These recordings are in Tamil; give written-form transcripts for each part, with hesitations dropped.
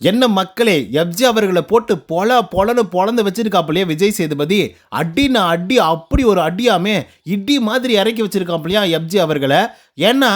என்ன மக்களே, எஃப்ஜே அவர்களை போட்டு பொலன்னு பொளந்து வச்சிருக்காப்புலையே விஜய் சேதுபதி. அடின்னா அடி, அப்படி ஒரு அடியாமே, இடி மாதிரி இறக்கி வச்சிருக்காப்புலையா எஃப்ஜே அவர்களை. ஏன்னா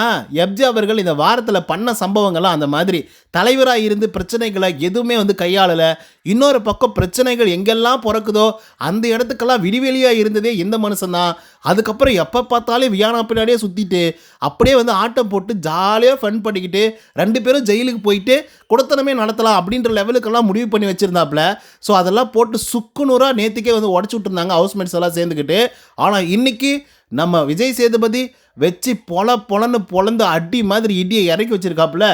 எஃப்ஜே அவர்கள் இந்த வாரத்தில் பண்ண சம்பவங்கள்லாம் அந்த மாதிரி. தலைவராக இருந்து பிரச்சனைகளை எதுவுமே கையாளலை. இன்னொரு பக்கம் பிரச்சனைகள் எங்கெல்லாம் பிறக்குதோ அந்த இடத்துக்கெல்லாம் விடிவெளியாக இருந்ததே இந்த மனுஷன்தான். அதுக்கப்புறம் எப்போ பார்த்தாலும் வியானா பின்னாடியே சுற்றிட்டு அப்படியே ஆட்டம் போட்டு ஜாலியாக ஃபன் பண்ணிக்கிட்டு 2 பேரும் ஜெயிலுக்கு போயிட்டு குடத்தனமே நடத்தலாம் அப்படின்ற லெவலுக்கெல்லாம் முடிவு பண்ணி வச்சுருந்தாப்புல. ஸோ அதெல்லாம் போட்டு சுக்குநூறாக நேற்றுக்கே உடச்சி விட்டுருந்தாங்க ஹவுஸ்மேட்ஸ் எல்லாம் சேர்ந்துக்கிட்டு. ஆனால் இன்றைக்கி நம்ம விஜய் சேதுபதி வச்சு பொலன்னு பொளந்து அடி மாதிரி இடியை இறக்கி வச்சிருக்காப்புல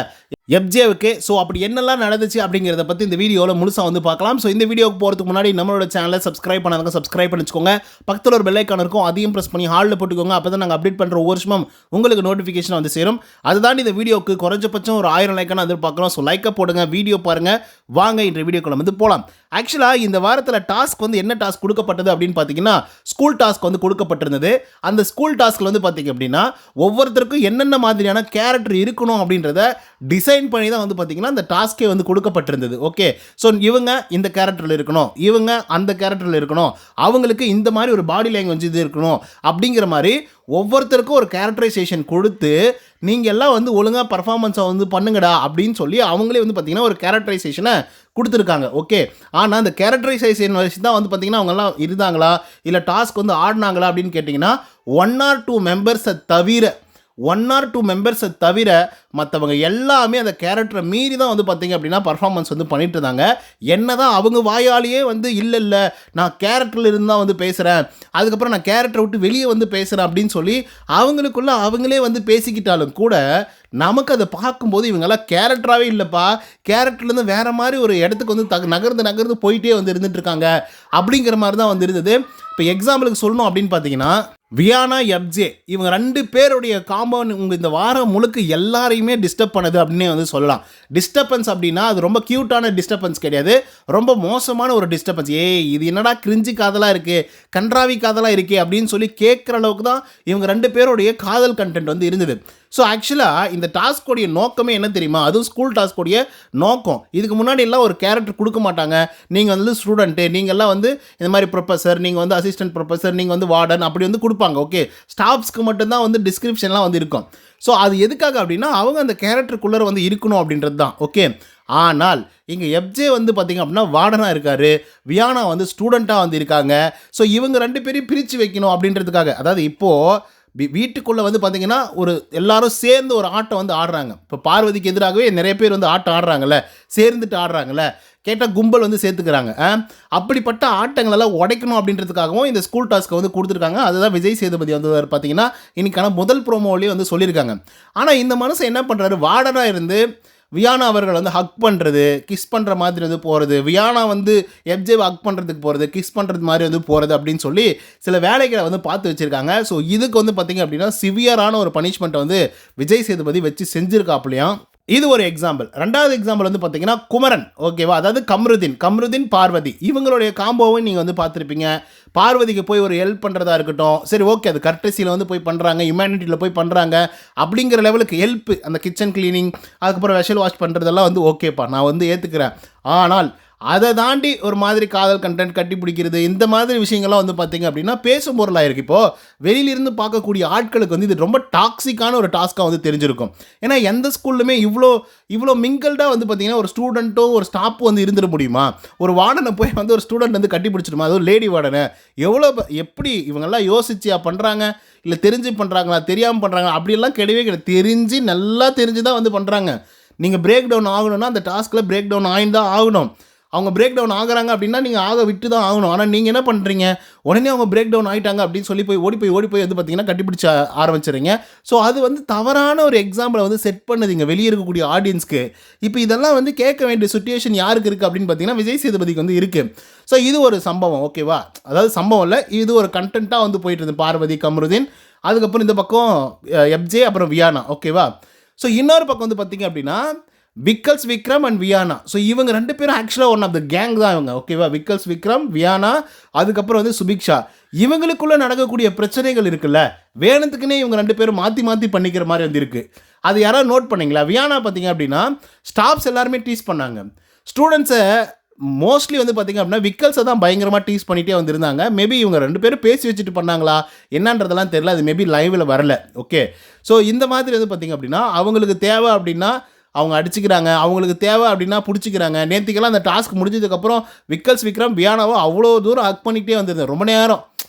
எஃப்ஜேவுக்கு. ஸோ அப்படி என்னெல்லாம் நடந்துச்சு அப்படிங்கிறத பற்றி இந்த வீடியோவில் முழுசாக பார்க்கலாம். ஸோ இந்த வீடியோவுக்கு போகிறதுக்கு முன்னாடி நம்மளோட சேனலை சப்ஸ்கிரைப் பண்ணாதவங்க சப்ஸ்கிரைப் பண்ணிச்சுக்கோங்க. பக்கத்தில் ஒரு பெல் ஐக்கான் இருக்கும், அதையும் ப்ரெஸ் பண்ணி ஹாலில் போட்டுக்கோங்க. அப்போ தான் நாங்கள் அப்டேட் பண்ணுற ஒவ்வொரு வருஷமும் உங்களுக்கு நோட்டிஃபிகேஷன் சேரும். அதுதான் இந்த வீடியோவுக்கு குறைஞ்சபட்சம் ஒரு 1000 லைக்கான எதிர்பார்க்குறோம். ஸோ லைக்கை போடுங்க, வீடியோ பாருங்கள். வாங்க இன்றைய வீடியோக்குள்ள போகலாம். ஆக்சுவலாக இந்த வாரத்தில் டாஸ்க் என்ன டாஸ்க் கொடுக்கப்பட்டது அப்படின்னு பார்த்தீங்கன்னா, ஸ்கூல் டாஸ்க் கொடுக்கப்பட்டிருந்தது. அந்த ஸ்கூல் டாஸ்கில் பார்த்தீங்க அப்படின்னா ஒவ்வொருத்தருக்கும் என்னென்ன மாதிரியான கேரக்டர் இருக்கணும் அப்படின்றத டிசைன் பண்ணி தான் பார்த்தீங்கன்னா அந்த டாஸ்கே கொடுக்கப்பட்டிருந்தது. ஓகே, ஸோ இவங்க இந்த கேரக்டரில் இருக்கணும், இவங்க அந்த கேரக்டரில் இருக்கணும், அவங்களுக்கு இந்த மாதிரி ஒரு பாடி லாங்குவேஜ் இது இருக்கணும் அப்படிங்கிற மாதிரி ஒவ்வொருத்தருக்கும் ஒரு கேரக்டரைசேஷன் கொடுத்து நீங்கள் எல்லாம் ஒழுங்காக பர்ஃபார்மன்ஸை பண்ணுங்கடா அப்படின்னு சொல்லி அவங்களே பார்த்தீங்கன்னா ஒரு கேரக்டரைசேஷனை கொடுத்துருக்காங்க. ஓகே, ஆனால் அந்த கேரக்டரைசேஷன் வச்சு தான் பார்த்தீங்கன்னா அவங்கெல்லாம் இருந்தாங்களா இல்லை டாஸ்க் ஆடினாங்களா அப்படின்னு கேட்டிங்கன்னா 1 or 2 மெம்பர்ஸை தவிர மற்றவங்க எல்லாமே அந்த கேரக்டரை மீறி தான் பார்த்தீங்க அப்படின்னா பர்ஃபார்மன்ஸ் பண்ணிட்டு இருந்தாங்க. என்ன தான் அவங்க வாயாலேயே இல்லை நான் கேரக்டரில் இருந்தால் பேசுகிறேன், அதுக்கப்புறம் நான் கேரக்டரை விட்டு வெளியே பேசுகிறேன் அப்படின்னு சொல்லி அவங்களுக்குள்ள அவங்களே பேசிக்கிட்டாலும் கூட நமக்கு அதை பார்க்கும்போது இவங்கெல்லாம் கேரக்டராகவே இல்லைப்பா, கேரக்டர்லேருந்து வேறு மாதிரி ஒரு இடத்துக்கு நகர்ந்து போயிட்டே இருந்துட்டு இருக்காங்க அப்படிங்கிற மாதிரி தான் இருந்தது. இப்போ எக்ஸாம்பிளுக்கு சொல்லணும் அப்படின்னு பார்த்தீங்கன்னா, வியானா எஃப்ஜே இவங்க 2 பேருடைய காம்பவுண்ட் இந்த வாரம் முழுக்க எல்லாரையுமே டிஸ்டர்ப் பண்ணுது அப்படின்னே சொல்லலாம். டிஸ்டர்பன்ஸ் அப்படின்னா அது ரொம்ப க்யூட்டான டிஸ்டர்பன்ஸ் கிடையாது, ரொம்ப மோசமான ஒரு டிஸ்டர்பன்ஸ். இது என்னடா கிரிஞ்சி காதலாக இருக்குது, கன்றாவி காதலாக இருக்கே அப்படின்னு சொல்லி கேட்குற அளவுக்கு தான் இவங்க 2 பேருடைய காதல் கண்டென்ட் இருந்தது. ஸோ ஆக்சுவலாக இந்த டாஸ்கோடைய நோக்கமே என்ன தெரியுமா, அதுவும் ஸ்கூல் டாஸ்கோடைய நோக்கம். இதுக்கு முன்னாடி எல்லாம் ஒரு கேரக்டர் கொடுக்க மாட்டாங்க. நீங்கள் ஸ்டூடெண்ட்டு, நீங்கள்லாம் இந்த மாதிரி ப்ரொஃபஸர், நீங்கள் அசிஸ்டன்ட் ப்ரொஃபஸர், நீங்கள் வார்டன் அப்படி கொடுப்பாங்க. ஓகே, ஸ்டாஃப்ஸ்க்கு மட்டும்தான் டிஸ்கிரிப்ஷன்லாம் இருக்கும். ஸோ அது எதுக்காக அப்படின்னா அவங்க அந்த கேரக்டருக்குள்ளே இருக்கணும் அப்படின்றது தான். ஓகே, ஆனால் இங்கே எஃப்ஜே பார்த்திங்க அப்படின்னா வார்டனாக இருக்கார், வியானா ஸ்டூடெண்ட்டாக இருக்காங்க. ஸோ இவங்க 2 பேரையும் பிரித்து வைக்கணும் அப்படின்றதுக்காக, அதாவது இப்போது வீட்டுக்குள்ளே பார்த்தீங்கன்னா ஒரு எல்லாரும் சேர்ந்து ஒரு ஆட்டம் ஆடுறாங்க. இப்போ பார்வதிக்கு எதிராகவே நிறைய பேர் ஆட்டம் ஆடுறாங்கல்ல, சேர்ந்துட்டு ஆடுறாங்கல்ல, கேட்டால் கும்பல் சேர்த்துக்கிறாங்க. அப்படிப்பட்ட ஆட்டங்களெல்லாம் உடைக்கணும் அப்படின்றதுக்காகவும் இந்த ஸ்கூல் டாஸ்க்கை கொடுத்துருக்காங்க. அதுதான் விஜய் சேதுபதி பார்த்தீங்கன்னா இன்றைக்கான முதல் ப்ரோமோவிலேயே சொல்லியிருக்காங்க. ஆனால் இந்த மனுஷன் என்ன பண்ணுறாரு, வார்டனாக இருந்து வியானா அவர்கள் ஹக் பண்ணுறது, கிஸ் பண்ணுற மாதிரி போகிறது, வியானா எஃப்ஜேவை ஹக் பண்ணுறதுக்கு போகிறது, கிஸ் பண்ணுறது மாதிரி போகிறது அப்படின்னு சொல்லி சில வேலைகளை பார்த்து வச்சுருக்காங்க. ஸோ இதுக்கு பார்த்திங்க அப்படின்னா சிவியரான ஒரு பனிஷ்மெண்ட்டை விஜய் சேதுபதி வச்சு செஞ்சுருக்காப்புலையாம். இது ஒரு எக்ஸாம்பிள். 2வது எக்ஸாம்பிள் பார்த்தீங்கன்னா குமரன், ஓகேவா, அதாவது கம்ருதீன் பார்வதி இவங்களுடைய காம்போவை நீங்கள் பார்த்துருப்பீங்க. பார்வதிக்கு போய் ஒரு ஹெல்ப் பண்ணுறதா இருக்கட்டும், சரி ஓகே, அது கர்டசியில் போய் பண்ணுறாங்க, ஹியூமனிட்டியில் போய் பண்ணுறாங்க அப்படிங்கிற லெவலுக்கு ஹெல்ப், அந்த கிச்சன் கிளீனிங், அதுக்கப்புறம் வெஷல் வாஷ் பண்ணுறதெல்லாம் ஓகேப்பா, நான் ஏற்றுக்கிறேன். ஆனால் அதை தாண்டி ஒரு மாதிரி காதல் கண்டென்ட் கட்டி பிடிக்கிறது, இந்த மாதிரி விஷயங்கள்லாம் பார்த்தீங்க அப்படின்னா பேசும் பொருளாக இருக்குது. இப்போது வெளியிலிருந்து பார்க்கக்கூடிய ஆட்களுக்கு இது ரொம்ப டாக்ஸிக்கான ஒரு டாஸ்க்காக தெரிஞ்சிருக்கும். ஏன்னா எந்த ஸ்கூல்லுமே இவ்வளோ மிங்கல்டாக பார்த்தீங்கன்னா ஒரு ஸ்டூடெண்ட்டோ ஒரு ஸ்டாஃபோ இருந்துட முடியுமா? ஒரு வார்டனை போய் ஒரு ஸ்டூடெண்ட் கட்டி பிடிச்சிடுமா, அதுவும் லேடி வார்டனை? எப்படி இவங்கெல்லாம் யோசிச்சியா பண்ணுறாங்க, இல்லை தெரிஞ்சு பண்ணுறாங்களா, தெரியாமல் பண்ணுறாங்க அப்படிலாம் கிடையாது. நல்லா தெரிஞ்சு தான் பண்ணுறாங்க. நீங்கள் பிரேக் டவுன் ஆகணும்னா அந்த டாஸ்கில் பிரேக் டவுன் ஆகிதான் ஆகணும். அவங்க பிரேக் டவுன் ஆகுறாங்க அப்படின்னா நீங்கள் ஆக விட்டு தான் ஆகணும். ஆனால் நீங்கள் என்ன பண்ணுறீங்க, உடனே அவங்க பிரேக் டவுன் ஆகிட்டாங்க அப்படின்னு சொல்லி ஓடி போய் பார்த்தீங்கன்னா கட்டிப்பிடிச்ச ஆரம்பிச்சிடுறீங்க. ஸோ அது தவறான ஒரு எக்ஸாம்பிளை செட் பண்ணுதுங்க வெளியே இருக்கக்கூடிய ஆடியன்ஸ்க்கு. இப்போ இதெல்லாம் கேட்க வேண்டிய சுச்சுவேஷன் யாருக்கு இருக்குது அப்படின்னு பார்த்தீங்கன்னா விஜய் சேதுபதிக்கு இருக்குது. ஸோ இது ஒரு சம்பவம், ஓகேவா, அதாவது சம்பவம் இல்லை, இது ஒரு கண்டென்ட்டாக போயிட்டு இருந்து பார்வதி, கம்ருதீன், அதுக்கப்புறம் இந்த பக்கம் எஃப்ஜே, அப்புறம் வியானா, ஓகேவா. ஸோ இன்னொரு பக்கம் பார்த்தீங்க அப்படின்னா விக்கல்ஸ் விக்ரம் அண்ட் வியானா. ஸோ இவங்க 2 பேரும் ஆக்சுவலாக ஒன் ஆஃப் த கேங் தான் இவங்க, ஓகேவா. விக்கல்ஸ் விக்ரம், வியானா, அதுக்கப்புறம் சுபிக்ஷா. இவங்களுக்குள்ளே நடக்கக்கூடிய பிரச்சனைகள் இருக்குல்ல, வேணுத்துக்குன்னே இவங்க 2 பேரும் மாற்றி பண்ணிக்கிற மாதிரி இருக்குது. அது யாராவது நோட் பண்ணீங்களா? வியானா பார்த்தீங்க அப்படின்னா ஸ்டாஃப்ஸ் எல்லாருமே டீஸ் பண்ணாங்க. ஸ்டூடெண்ட்ஸை மோஸ்ட்லி வந்து பார்த்திங்க அப்படின்னா விக்கல்ஸை தான் பயங்கரமாக டீஸ் பண்ணிகிட்டே வந்திருந்தாங்க. மேபி இவங்க 2 பேரும் பேசி வச்சுட்டு பண்ணாங்களா என்னன்றதெல்லாம் தெரியல. அது மேபி லைவில் வரல. ஓகே, ஸோ இந்த மாதிரி வந்து பார்த்திங்க அப்படின்னா அவங்களுக்கு தேவை அப்படின்னா அவங்க அடிச்சுக்கிறாங்க, அவங்களுக்கு தேவை அப்படின்னா பிடிச்சிக்கிறாங்க. நேற்றுக்கெல்லாம் அந்த டாஸ்க் முடிஞ்சதுக்கப்புறம் விக்கல்ஸ் விக்ரம் வியானாவை அவ்வளோ தூரம் ஹக் பண்ணிக்கிட்டே வந்திருந்தேன் ரொம்ப நேரம்.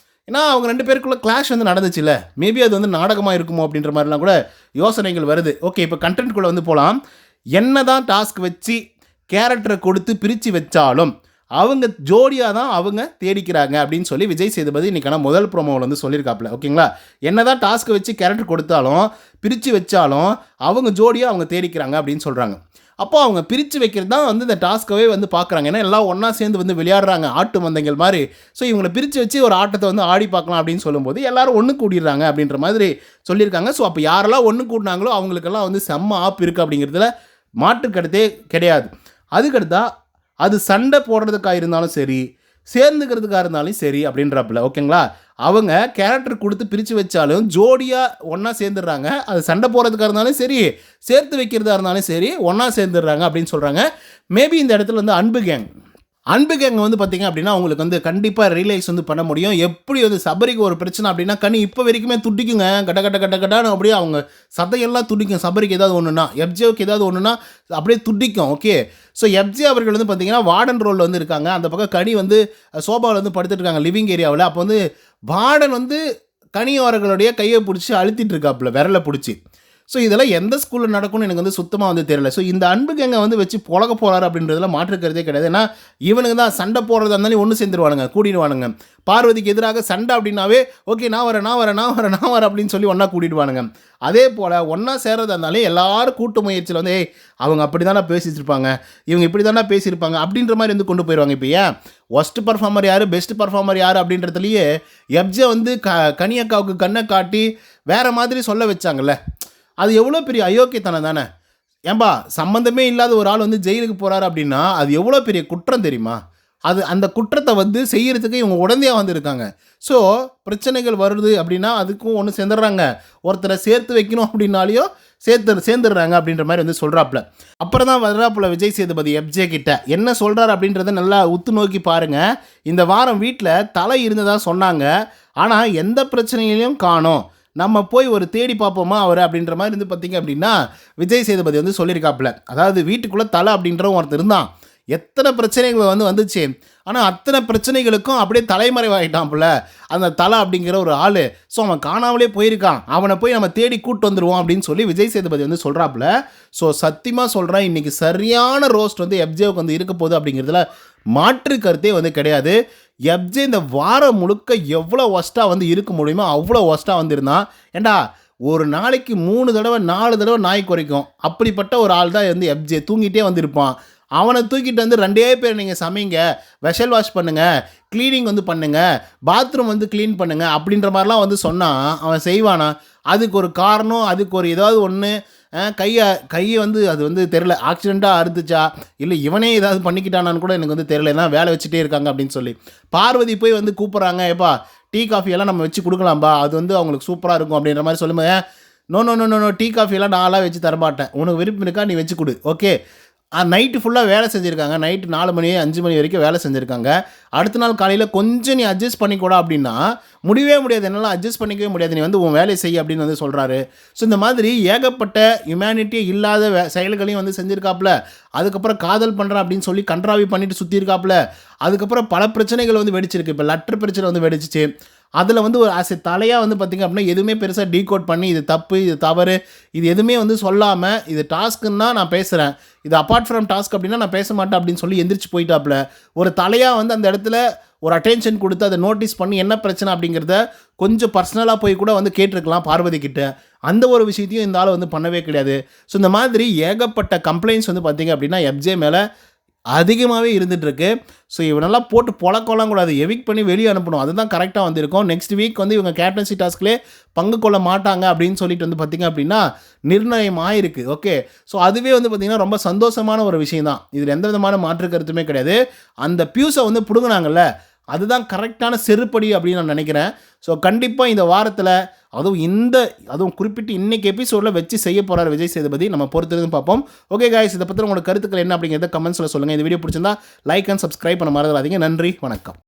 ஏன்னா அவங்க 2 பேருக்குள்ள கிளாஷ் வந்து நடந்துச்சுல்ல, மேபி அது வந்து நாடகமாக இருக்குமோ அப்படின்ற மாதிரிலாம் கூட யோசனைகள் வருது. ஓகே, இப்போ கண்டென்ட்குள்ளே வந்து போகலாம். என்ன தான் டாஸ்க் வச்சு கேரக்டரை கொடுத்து பிரித்து வச்சாலும் அவங்க ஜோடியாக தான் அவங்க தேடிக்கிறாங்க அப்படின்னு சொல்லி விஜய் சேதுபதி இன்றைக்கான முதல் ப்ரோமோவில் வந்து சொல்லியிருக்காப்புல. ஓகேங்களா, என்ன தான் டாஸ்க் வச்சு கேரக்டர் கொடுத்தாலும் பிரித்து வச்சாலும் அவங்க ஜோடியாக அவங்க தேடிக்கிறாங்க அப்படின்னு சொல்கிறாங்க. அப்போ அவங்க பிரித்து வைக்கிறது தான் வந்து இந்த டாஸ்க்கவே வந்து பார்க்குறாங்க. ஏன்னா எல்லாம் ஒன்றா சேர்ந்து வந்து விளையாடுறாங்க ஆட்டு மந்தைகள் மாதிரி. ஸோ இவங்களை பிரித்து வச்சு ஒரு ஆட்டத்தை வந்து ஆடி பார்க்கலாம் அப்படின்னு சொல்லும்போது எல்லாரும் ஒன்று கூடிடுறாங்க அப்படின்ற மாதிரி சொல்லியிருக்காங்க. ஸோ அப்போ யாரெல்லாம் ஒன்று கூடினாங்களோ அவங்களுக்கெல்லாம் வந்து செம்ம ஆப் இருக்குது அப்படிங்கிறதுல மாற்றுக்கருத்தே கிடையாது. அதுக்கடுத்தா அது சண்டை போடுறதுக்காக இருந்தாலும் சரி, சேர்ந்துக்கிறதுக்காக இருந்தாலும் சரி அப்படின்றப்பல. ஓகேங்களா, அவங்க கேரக்டர் கொடுத்து பிரித்து வச்சாலும் ஜோடியாக ஒன்றா சேர்ந்துடுறாங்க. அது சண்டை போடுறதுக்காக இருந்தாலும் சரி, சேர்த்து வைக்கிறதா இருந்தாலும் சரி, ஒன்றா சேர்ந்துடுறாங்க அப்படின்னு சொல்கிறாங்க. மேபி இந்த இடத்துல வந்து அன்பு கேங் வந்து பார்த்திங்க அப்படின்னா அவங்களுக்கு வந்து கண்டிப்பாக ரியலைஸ் வந்து பண்ண முடியும். எப்படி வந்து சபரிக்கு ஒரு பிரச்சனை அப்படின்னா கனி இப்போ வரைக்குமே துடிக்குங்க, கட்டான்னு அப்படியே அவங்க சதையெல்லாம் துடிக்கும். சபரிக்கு ஏதாவது ஒன்றுனா, எஃப்ஜேவுக்கு ஏதாவது ஒன்றுனா அப்படியே துடிக்கும். ஓகே, ஸோ எஃப்ஜே அவர்கள் வந்து பார்த்திங்கன்னா வார்டன் ரோலில் வந்து இருக்காங்க. அந்த பக்கம் கனி வந்து சோபாவில் வந்து படுத்துட்டு இருக்காங்க லிவிங் ஏரியாவில். அப்போ வந்து வார்டன் வந்து கனி அவர்களுடைய கையை பிடிச்சி அழுத்திட்டு இருக்காப்புல, விரலை பிடிச்சி. ஸோ இதெல்லாம் எந்த ஸ்கூலில் நடக்கும்னு எனக்கு வந்து சுத்தமாக வந்து தெரியல. ஸோ இந்த அன்பு கேங்கை வந்து வச்சு புழக போகிறாரு அப்படின்றதுல மாற்றுக்கிறதே கிடையாது. ஏன்னா இவனுக்கு தான் சண்டை போடுறதா இருந்தாலும் ஒன்று சேர்ந்துருவானுங்க, கூடிடுவானுங்க. பார்வதிக்கு எதிராக சண்டை அப்படின்னாவே ஓகே நான் வரேன் அப்படின்னு சொல்லி ஒன்றா கூட்டிடுவானுங்க. அதே போல் ஒன்றா சேர்றதா இருந்தாலே எல்லாரும் கூட்டு முயற்சியில் வந்து அவங்க அப்படி தானே பேசியிருப்பாங்க, இவங்க இப்படி தானே பேசியிருப்பாங்க அப்படின்ற மாதிரி வந்து கொண்டு போயிடுவாங்க. இப்போ ஏன் ஒஸ்ட் பர்ஃபார்மர் யார், பெஸ்ட் பர்ஃபார்மர் யார் அப்படின்றதுலையே எஃப்ஜே வந்து கனியக்காவுக்கு கண்ணை காட்டி வேறு மாதிரி சொல்ல வச்சாங்கல்ல. அது எவ்வளோ பெரிய அயோக்கியத்தனம் தானே. ஏன்பா சம்மந்தமே இல்லாத ஒரு ஆள் வந்து ஜெயிலுக்கு போகிறாரு அப்படின்னா அது எவ்வளோ பெரிய குற்றம் தெரியுமா? அந்த குற்றத்தை வந்து செய்கிறதுக்கு இவங்க உடனே வந்திருக்காங்க. ஸோ பிரச்சனைகள் வருது அப்படின்னா அதுக்கும் ஒன்று சேர்ந்துடுறாங்க. ஒருத்தரை சேர்த்து வைக்கணும் அப்படின்னாலையும் சேர்ந்துடுறாங்க அப்படின்ற மாதிரி வந்து சொல்கிறாப்புல. அப்புறம் தான் வர்றாப்புல விஜய் சேதுபதி எஃப்ஜே கிட்ட என்ன சொல்கிறார் அப்படின்றத நல்லா உத்து நோக்கி பாருங்கள். இந்த வாரம் வீட்டில் தலை இருந்ததாக சொன்னாங்க, ஆனால் எந்த பிரச்சனையிலையும் காணோம், நம்ம போய் ஒரு தேடி பார்ப்போமா அவர் அப்படின்ற மாதிரி வந்து பார்த்திங்க அப்படின்னா விஜய் சேதுபதி வந்து சொல்லியிருக்காப்புல. அதாவது வீட்டுக்குள்ளே தலை அப்படின்றவன் ஒருத்தர் இருந்தான், எத்தனை பிரச்சனைகள் வந்து வந்துச்சு, ஆனால் அத்தனை பிரச்சனைகளுக்கும் அப்படியே தலைமறைவாயிட்டான்ப்புல அந்த தலை அப்படிங்கிற ஒரு ஆள். ஸோ அவன் காணாமலே போயிருக்கான், அவனை போய் நம்ம தேடி கூட்டு வந்துடுவோம் அப்படின்னு சொல்லி விஜய் சேதுபதி வந்து சொல்கிறாப்புல. ஸோ சத்தியமாக சொல்கிறேன், இன்றைக்கி சரியான ரோஸ்ட் வந்து எஃப்ஜேவுக்கு வந்து இருக்க போகுது அப்படிங்கிறதுல மாற்று கருத்தே வந்து கிடையாது. எஃப்ஜே இந்த வாரம் முழுக்க எவ்வளோ ஒஸ்ட்டாக வந்து இருக்க முடியுமோ அவ்வளோ ஒஸ்ட்டாக வந்துருந்தான். ஏண்டா ஒரு நாளைக்கு 3 தடவை 4 தடவை நாய் குறைக்கும், அப்படிப்பட்ட ஒரு ஆள் தான் வந்து எஃப்ஜே. தூங்கிட்டே வந்திருப்பான். அவனை தூக்கிட்டு வந்து 2 பேர் நீங்கள் சமைங்க, வெஷல் வாஷ் பண்ணுங்கள், க்ளீனிங் வந்து பண்ணுங்கள், பாத்ரூம் வந்து க்ளீன் பண்ணுங்கள் அப்படின்ற மாதிரிலாம் வந்து சொன்னால் அவன் செய்வானா? அதுக்கு ஒரு காரணம், அதுக்கு ஒரு ஏதாவது ஒன்று. கையை வந்து அது வந்து தெரில, ஆக்சிடெண்ட்டாக அறுத்துச்சா இல்லை இவனே ஏதாவது பண்ணிக்கிட்டானான்னு கூட எனக்கு வந்து தெரில. ஏன்னா வேலை வச்சுட்டே இருக்காங்க அப்படின்னு சொல்லி பார்வதி போய் வந்து கூப்பிட்றாங்க, ஏப்பா டீ காஃபியெல்லாம் நம்ம வச்சு கொடுக்கலாம்பா, அது வந்து அவங்களுக்கு சூப்பராக இருக்கும் அப்படின்ற மாதிரி சொல்லும்போது நோ டீ காஃபியெல்லாம் நான்லாம் வச்சு தரமாட்டேன், உனக்கு விருப்பம் இருக்கா நீ வச்சு கொடு. ஓகே, நைட்டு ஃபுல்லாக வேலை செஞ்சுருக்காங்க, நைட்டு 4 மணி 5 மணி வரைக்கும் வேலை செஞ்சுருக்காங்க. அடுத்த நாள் காலையில் கொஞ்சம் நீ அட்ஜஸ்ட் பண்ணிக்கூடா அப்படின்னா முடியவே முடியாது, என்னால் அட்ஜஸ்ட் பண்ணிக்கவே முடியாது, நீ வந்து உன் வேலையை செய் அப்படின்னு வந்து சொல்கிறாரு. ஸோ இந்த மாதிரி ஏகப்பட்ட ஹியூமனிட்டியே இல்லாத செயல்களையும் வந்து செஞ்சுருக்காப்புல. அதுக்கப்புறம் காதல் பண்ணுறேன் அப்படின்னு சொல்லி கன்றாவி பண்ணிட்டு சுற்றிருக்காப்புல. அதுக்கப்புறம் பல பிரச்சனைகள் வந்து வெடிச்சிருக்கு. இப்போ லெட்டர் பிரச்சனை வந்து வெடிச்சிச்சு. அதில் வந்து ஒரு தலையாக வந்து பார்த்திங்க அப்படின்னா எதுவுமே பெருசாக டீகோட் பண்ணி இது தப்பு இது தவறு இது எதுவுமே வந்து சொல்லாமல் இது டாஸ்க்குன்னா நான் பேசுகிறேன், இது அப்பார்ட் ஃப்ரம் டாஸ்க் அப்படின்னா நான் பேச மாட்டேன் அப்படின்னு சொல்லி எந்திரிச்சு போயிட்டாப்புல. ஒரு தலையாக வந்து அந்த இடத்துல ஒரு அட்டென்ஷன் கொடுத்து அதை நோட்டீஸ் பண்ணி என்ன பிரச்சனை அப்படிங்கிறத கொஞ்சம் பர்சனலாக போய் கூட வந்து கேட்டிருக்கலாம் பார்வதி கிட்ட. அந்த ஒரு விஷயத்தையும் இந்த ஆள் வந்து பண்ணவே கிடையாது. ஸோ இந்த மாதிரி ஏகப்பட்ட கம்ப்ளைண்ட்ஸ் வந்து பார்த்திங்க அப்படின்னா எஃப்ஜே மேலே அதிகமாகவே இருந்துகிட்ருக்கு. ஸோ இவனெல்லாம் போட்டு பொழக்கலாம் கூடாது, எவிக் பண்ணி வெளியே அனுப்பணும், அதுதான் கரெக்டாக வந்திருக்கும். நெக்ஸ்ட் வீக் வந்து இவங்க கேப்டன்சி டாஸ்க்லேயே பங்கு கொள்ள மாட்டாங்க அப்படின்னு சொல்லிட்டு வந்து பார்த்திங்க அப்படின்னா நிர்ணயம் ஆயிருக்கு. ஓகே, ஸோ அதுவே வந்து பார்த்திங்கன்னா ரொம்ப சந்தோஷமான ஒரு விஷயம் தான், இதில் எந்த விதமான மாற்று கருத்துமே கிடையாது. அந்த பியூஸை வந்து பிடுங்கினாங்கல்ல, அதுதான் கரெக்டான செருப்படி அப்படின்னு நான் நினைக்கிறேன். ஸோ கண்டிப்பாக இந்த வாரத்தில் அதுவும் குறிப்பிட்டு இன்னைக்கு எபிசோடில் வச்சு செய்ய போகிறார் விஜய் சேதுபதி. நம்ம பொறுத்திருந்து பார்ப்போம். ஓகே காய்ஸ், இதை பற்றி உங்களோட கருத்துக்கள் என்ன அப்படிங்கிறத கமெண்ட்ஸில் சொல்லுங்கள். இந்த வீடியோ பிடிச்சிருந்தா லைக் அண்ட் சப்ஸ்கிரைப் பண்ண மறந்துடாதீங்க. நன்றி, வணக்கம்.